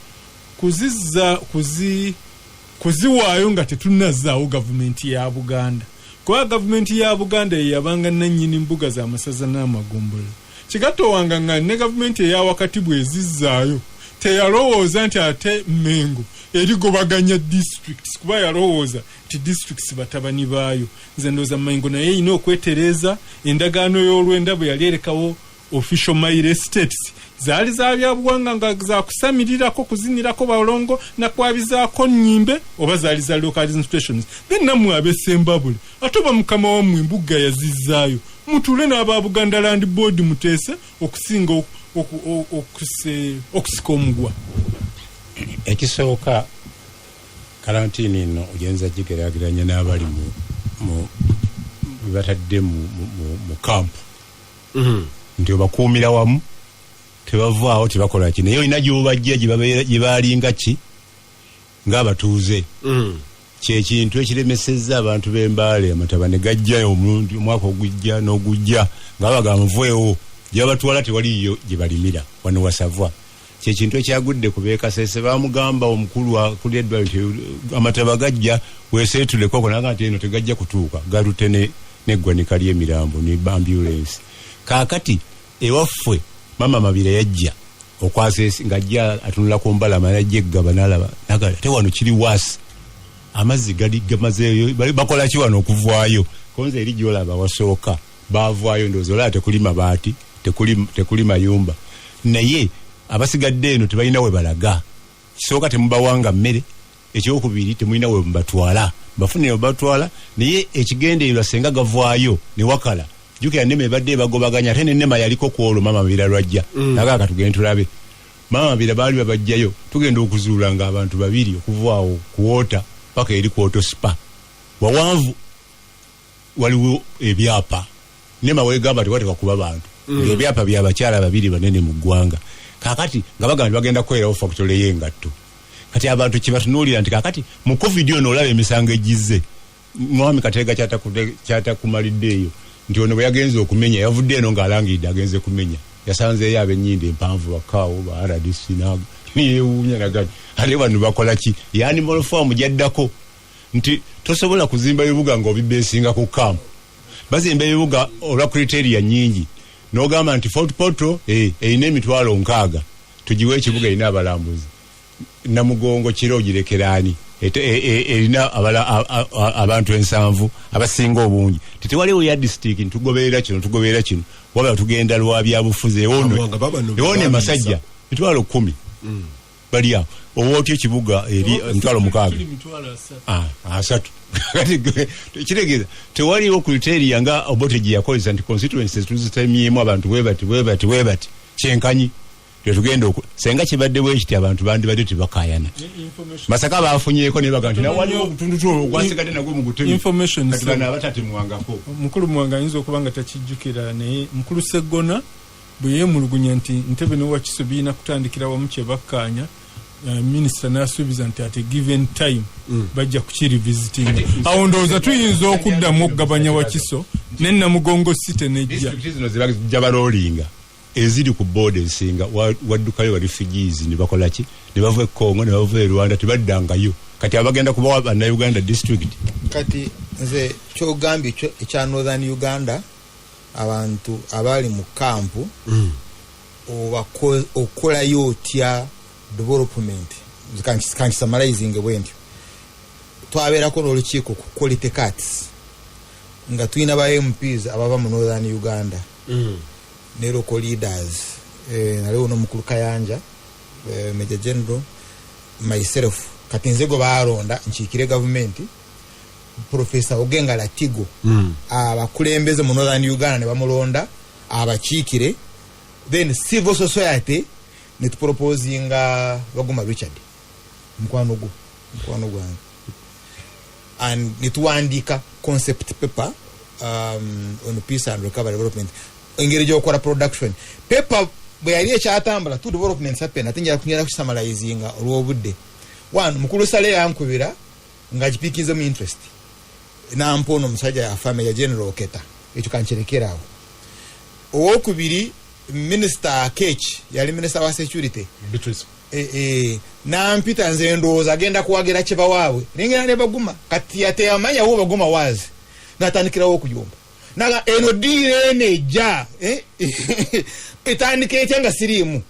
kuziwaayo nga tetunnazaawo gavumenti ya Buganda kuba gavumenti ya Buganda yeyabanga nannyini mbuga za masaza n'amagombolola kigatowanga nga ne gavumenti eya wakati bwezizzaayo teyalowooza nti ate Mmengo erigobaganya districts kuba yalowooza nti districts batabani baayo nze ndowooza Mmengo naye erina okwetereza endagaano y'olwenda bwe yali erekawo official mile estates zaali za byabuwanga nga zakusamirirako kuzinirako balongo nakwabizaako nnyimbe oba zaali za local institutions then namwe ab'Essembabule ate oba mukama wammwe embuga yazizzaayo mutule n'aba Buganda Land Board muteese okusinga okusika omugwa. Ekisooka karantini ino ogenza gigeraageranya n'abali mu batadde mu kampu nti obakuumira wamu tebavaawo tebakola ki naye olina gyobajja gye baalinga ki ng'abatuuze kyekintu ekiremesezza abantu b'Embaale amataba ne gajja omwaka ogujja n'ogujja nga babaga muveewo gye babatwala tewaliyo gye balimira wano wasava kyekintu ekyagudde ku beekasese baamugamba omukulu akuleddwa nti amataba gajja weeseetuleko naga nti eno tegajja kutuuka galute n'eggwanika ly'emirambo ne ambulance kaakati ewaffe mama Mabira yajja okwasesi ngajja atunula ku mbalama yajja eggaba n'alaba nagala te wano kiri waasi amazzi gali gamazeeyo bakola ki wano okuvaayo konza eri gyolaba wasooka baavaayo ndowooza olaba tekuli mabaati tekuli mayumba naye abasigadde eno tebalina we balaga kisooka temubawanga mmere ekyokubiri temulina we mubatwala bafunire webatwala naye ekigendeerwa senga gavaayo ne wakala jukira nnema ebadde ebagobaganya ate n'ennema yaliko kwolwo mama Mabira lwajja nagaaka tugende tulabe mama Mabira baali babajjayo tugenda okuzuula nga abantu babiri okuvaawo kuwota paka eri kwoto spa wawanvu waliwo ebyapa nnema weegamba tewateeka kuba bantu ebyapa byabakyala babiri banene mu ggwanga kakati nga bagamba bagenda kwerawo factory y'engatto kati abantu kibatunuulira nti kakati mu covid ono olaba emisango egizze mwami Kateregga kyatakumaliddeeyo nti ono bwe yagenze okumenya yavudde eno ng'alangiridde agenze kumenya yasanzeeyo ab'ennyindi empanvu bakaawo ba RDC niyewuunya nagati ate bano bakola ki animal farm gyaddako nti tosobola kuzimba ebibuga ng'obibeesinga ku kampu bazimba ebibuga olwa criteria nnyingi n'ogamba nti Fort Portal erina emitwalo 6 tugiwe ekibuga erina abalambuzi Namugongo kiro girekeraani erina abantu 7 abasinga obungi titewaliwo ya district ntugoberera kino waba tugenda lwa byabufuzi ewone masajja mitwalo 10 bali awo owootya ekibuga eri mitwalo 6 kitegeeza tewaliwo criteria nga Obote gye yakozesa nti constituencies tuzitemyemu abantu webati kyenkanyi tetugenda senga kibadde bwekiti abantu bandibadde tebakayana Masaka bafunyeeko ne baga nti nawaliwo obutundutundu ogwasigadde nagwe mu gutemi kati bano abatatemwangako mukulu Mwanga ayinza okuba nga takijjukira naye mukulu Sseggona bwe yeemulugunya nti Ntebe n'Owakiso birina kutandikira wamu kye bakkaanya minisita n'asuubiza nti ate given time bajja kukirivisitinga awo ndowooza tuyinza okuddamu okugabanya Wakiso ne Namugongo City nejja district zino zibajja baloolinga eziri ku board ensinga waddukayo wa refugees ne bakola ki ne bava e Congo ne bava e Rwanda tebaddangayo kati abagenda kubawa bannayuganda district kati nze kyogambye ekya Northern Uganda abantu abali mu kampu okolayo otya development kanti summarizing bwentyo twabeerako n'olukiiko ku quality cuts nga tulina ba MPs abava mu Northern Uganda ne local leaders naliwo n'omukulu Kayanja Major General myself kati nze gwe baalonda nkiikire gavumenti Professor Ogenga Latigo abakulembeze mu Northern Uganda ne bamulonda abakiikire, then civil society ne tuproposinga Baguma Richard mkwano gwange and nituandika concept paper on peace and recovery development engeri gyokora production paper bwe yali ekyatambula to development happen atinjira kunyera kusamalizinga olwobudde one mukulu sale yankubira nga jipikize mu interest na mpono musajja ya family general Oketa ekyo kancherekera awo owokubiri minister Kech yali minister wa security na mpita nze ndowooza agenda kuwagira kiba waabwe nengera ne Baguma kati yate amanya wo Baguma wazi natandikirawo okuyomba naga eno dire neja etandike ekyanga sirimu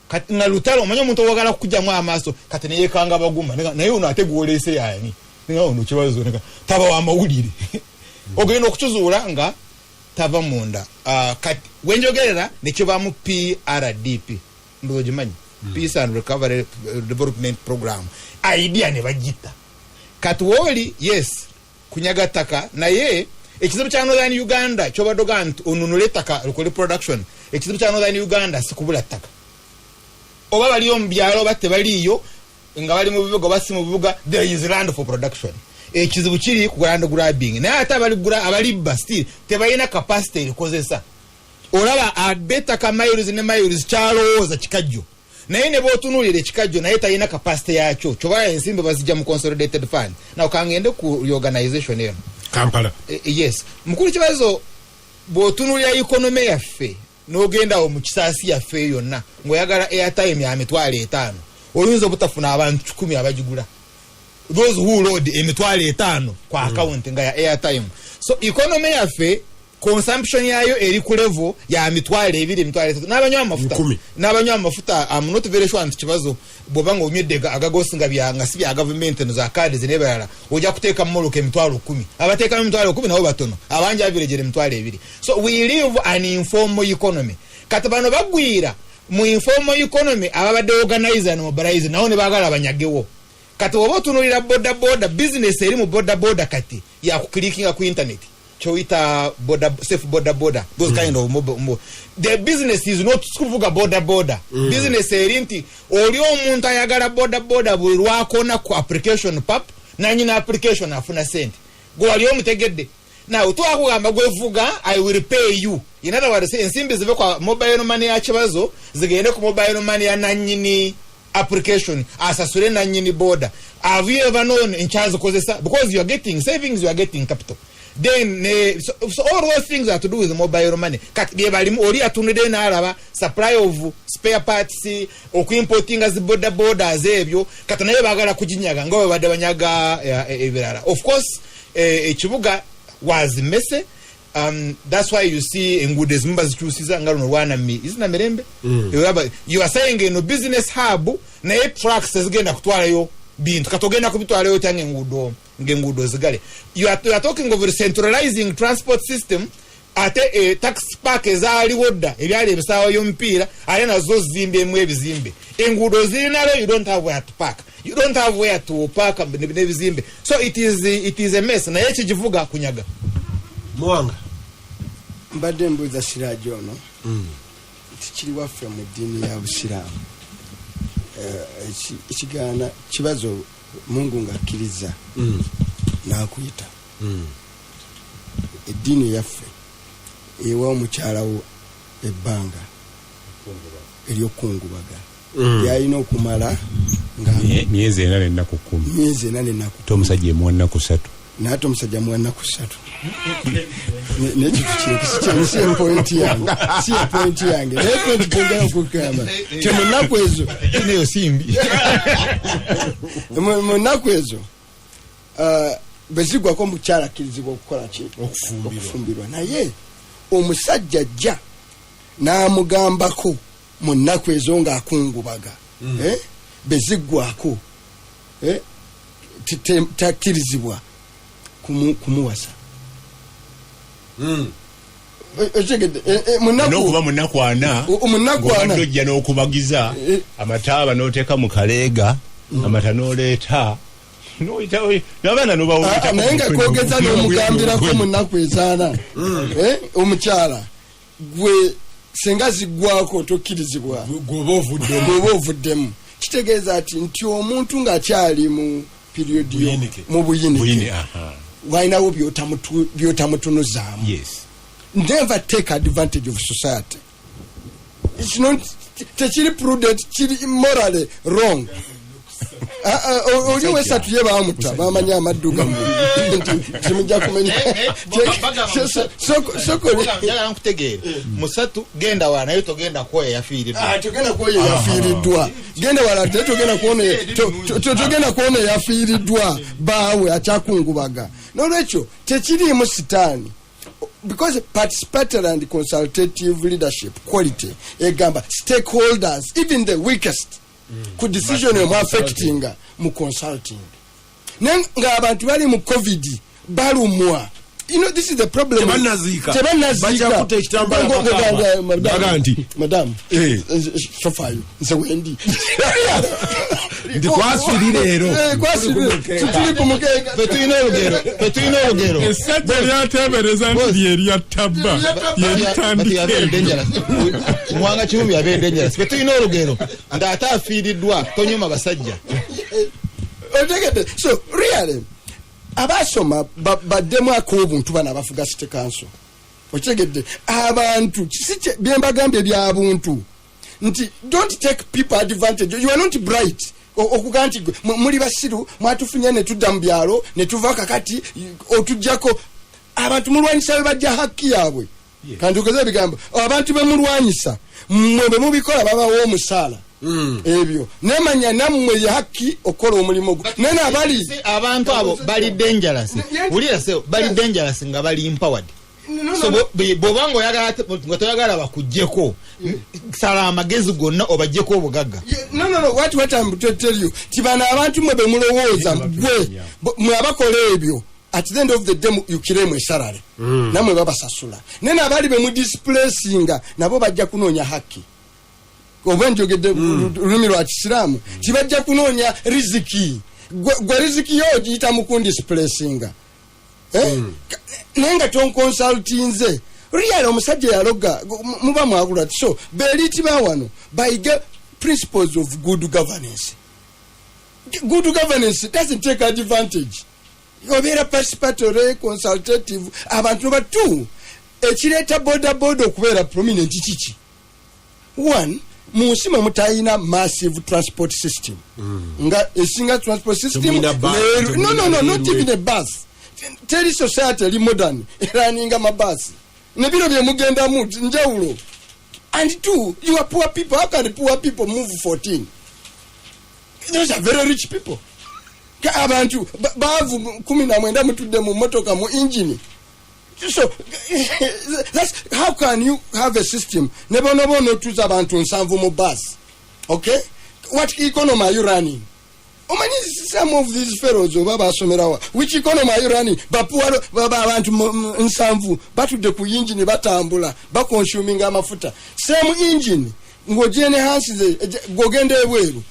kati nga lutalo omanya omuntu owagala kujjamu amaaso kati ne yekanga Baguma naye ono ateguolese yani nga ono kibazo nga taba wa mawulire ogenda okutuzuula nga tava munda kati wenjogerera ne kibamu PRDP ndo jimanyi Peace and Recovery Development Program idea ne bagita kati woli yes kunyaga taka naye ekizibu kya Northern Uganda kyobadoga nti onunule taka lukole production ekizibu kya Northern Uganda sikubula taka oba bali ombyalo batte baliyo nga bali mu bibuga basi mu bibuga there is land for production ekizibu kiri ku land grabbing naye ate abalibba still tebayina capacity likozesa olaba abeta ka miles ne miles kyalowooza kikajjo naye ne botunulira ekikajjo naye tayina capacity yakyo kyoba ensimbi bazijja mu consolidated fund na ukangende ku organization eno Kampala yes mukulu kibazo botunulira economy yaffe n'ogenda mu kisaasi yaffe yonna ngoyagala airtime ya mitwalo 5 oyinza obutafuna abantu 10 abagigula those who load emitwalo 5 kwa account nga ya airtime so economy yaffe consumption yayo eri ku level ya mitwalo 2 mitwalo 3 n'abanywa amafuta I'm not very sure kibazo bobanga onywedde agagosinga byanga si bya government za cards nebalala ojja kuteeka mmoloka emitwalo 10 abateeka emitwalo 10 nabo batono abanja abiregere emitwalo 2 so we live an informal economy katabano bagwira mu informal economy ababadde organizer no mobilize nawo ne bagala abanyagewo kati obo tunulira boda business eri mu boda kati ya kuclickinga ku internet choita safe border those kind of mobile the business is not kuvuga border business erinti oli omuntu ayagala border buli lwakona ku application pap nanyina application afuna sent go ali omutegedde now to akugamba gwevuga I will pay you in other words ensimbi zive kwa mobile money ya kibazo zigende ku mobile money ya nanyini application asasure nanyini border have you ever known in charge kozesa because you are getting savings you are getting capital then so all those things are to do with mobile money kat bye bali ori atunide na alaba supply of spare parts okuimporting as borders ebyo katanaye bagala kujinyaga ngo bade banyaga ebirara of course ekibuga was messy that's why you see engude zimba zichusiza ngalo rwana mi izina mirembe you are saying no business hub na trucks zigenda kutwala yo bintu katogenda kubitwala yo tange ngudo zigale you are talking of centralizing transport system ate tax park ezali woda ebyali ebisawo yompira ale nazo zimbe mu ebizimbe engudo zirinalo you don't have where to park you don't have where to park nebizimbe so it is a mess na yechi jivuga kunyaga Mwanga mbadde mbuza Sirajo ono tikiri waffe mu dini ya Busiramu ekigana kibazo Mungu ngakiriza nakuyita edini yaffe ewa omukyalawo ebbanga eryokungubaga yalina okumala nga myezi 4 ennaku 10 myezi 4 ennaku omusajja mwana ku 3 nato omusajja mwana ku 3 n'ekyo kiri point yange si point yange n'ekyo kigenda okukama kyemunaku ezo neyo simbi munaku ezo bezigwako omukyala akirizibwa okukola ki okufumbirwa naye omusajja ajja n'amugambako mu nnaku ezo ng'akungubaga bezigwako takirizibwa kumuwasa nokuba munakwana ng'obadde n'okubagiza amataaba n'oteeka mu kaleega amata n'oleeta n'abaana n'obawulira naye nga kwogeza n'omugambirako mu nnaku ezaana omukyala gwe senga ziggwako tokkirizibwa gwoba ovuddemu kitegeeza nti omuntu ng'akyali mu periodi mu buyinike walinawo byotamutunuzaamu never take advantage of society. It's not tekiri prudent, kiri morally wrong. Oli wesa tuye bamuta bamanya amadduga mu kimujja kumenya soko njagala nkutegeere musatu genda wana naye togenda kwoya yafiiridwa togenda kwoya yafiiridwa genda wala togenda kuona yafiiridwa baawe akyakungubaga n'olwekyo tekiriimu sitaani. Because participatory and consultative leadership quality egamba stakeholders even the weakest could decision affecting mu consulting nga abantu bali mu covid balumwa. You know, this is the problem. Tebannazika madam sofayo nse wendi ndi kwasiri leero tuli kumukeka petino olugero essajja lyateebereza nti lyeryattaba lyelitandikira mwanga kibumi yabeera dangerous petino olugero ng'ate afiiriddwa tonyuma basajja otegedde. So really abasoma baddemu ak'obuntu bana abafuga city council okitegedde abantu kisi byembagambye bya buntu nti don't take people advantage. You are not bright okuga nti muli basiru mwatufunye ne tudda mu byalo ne tuva kakati otujjako abantu mulwanyisa be bajja haki yaabwe kandi ogeze bigambo abantu be mulwanyisa mmwe be mubikola babawo omusaala ebyo nemanya nammwe ya haki okola omulimu gwo nena abali abantu abo bali dangerous ulira se bali dangerous nga bali empowered. So bobanga oyagala nga toyagala bakujjeko sala amagezi gonna obajjeko obugagga. No what I'm to tell you tibana abantu mwe be mulowooza gwe mwe abakola ebyo at the end of the day you kiremwe salary namwe babasasula nena abali be mu displacinga nabo bajja kunoonya haki. Obanjogedde lulimi lwa Kisiraamu kibajja kunoonya riziki gwe riziki yo giyita mukundi displacinga nenga ton consultinze really omusajja yaloga muba mwagula. So beliti bawano bayiga principles of good governance. Good governance doesn't take advantage. Obeera participatory consultative abantu batu ekireeta boda okubeera prominent kiki. One, musima mutayina massive transport system nga esinga transport system no not even a bus. Tell society li modern running a bus nebiro bye mugenda mu njawulo. And two, you are poor people. How can the poor people move 14? Those are very rich people. Abantu baavu 19 mutudde mu motoka mu engine. So that's how can you have a system nebono tuza abantu nsanvu mu bus? Okay, what economy are you running? Some of these fellows baba somerawa which economy are you running? Bapuaro baba abantu nsanvu batudde ku engine batambula consuming amafuta same engine ngojene hansi gogende ebweru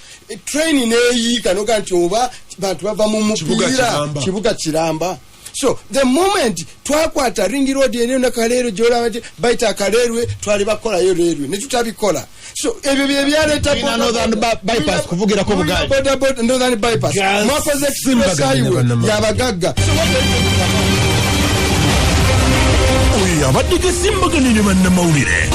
training eyika no kanti oba bantu bava mu mupira kibuga kiramba. So the moment twakwata ring road eno na kalero jola baita kalerwe twali bakola yo lerwe ne tutabikola. So ebyo byaleta northern bypass kuvugira ko bugali northern bypass mwakoze express highway yabagagga. Oya badde simbaganire banna mawulire.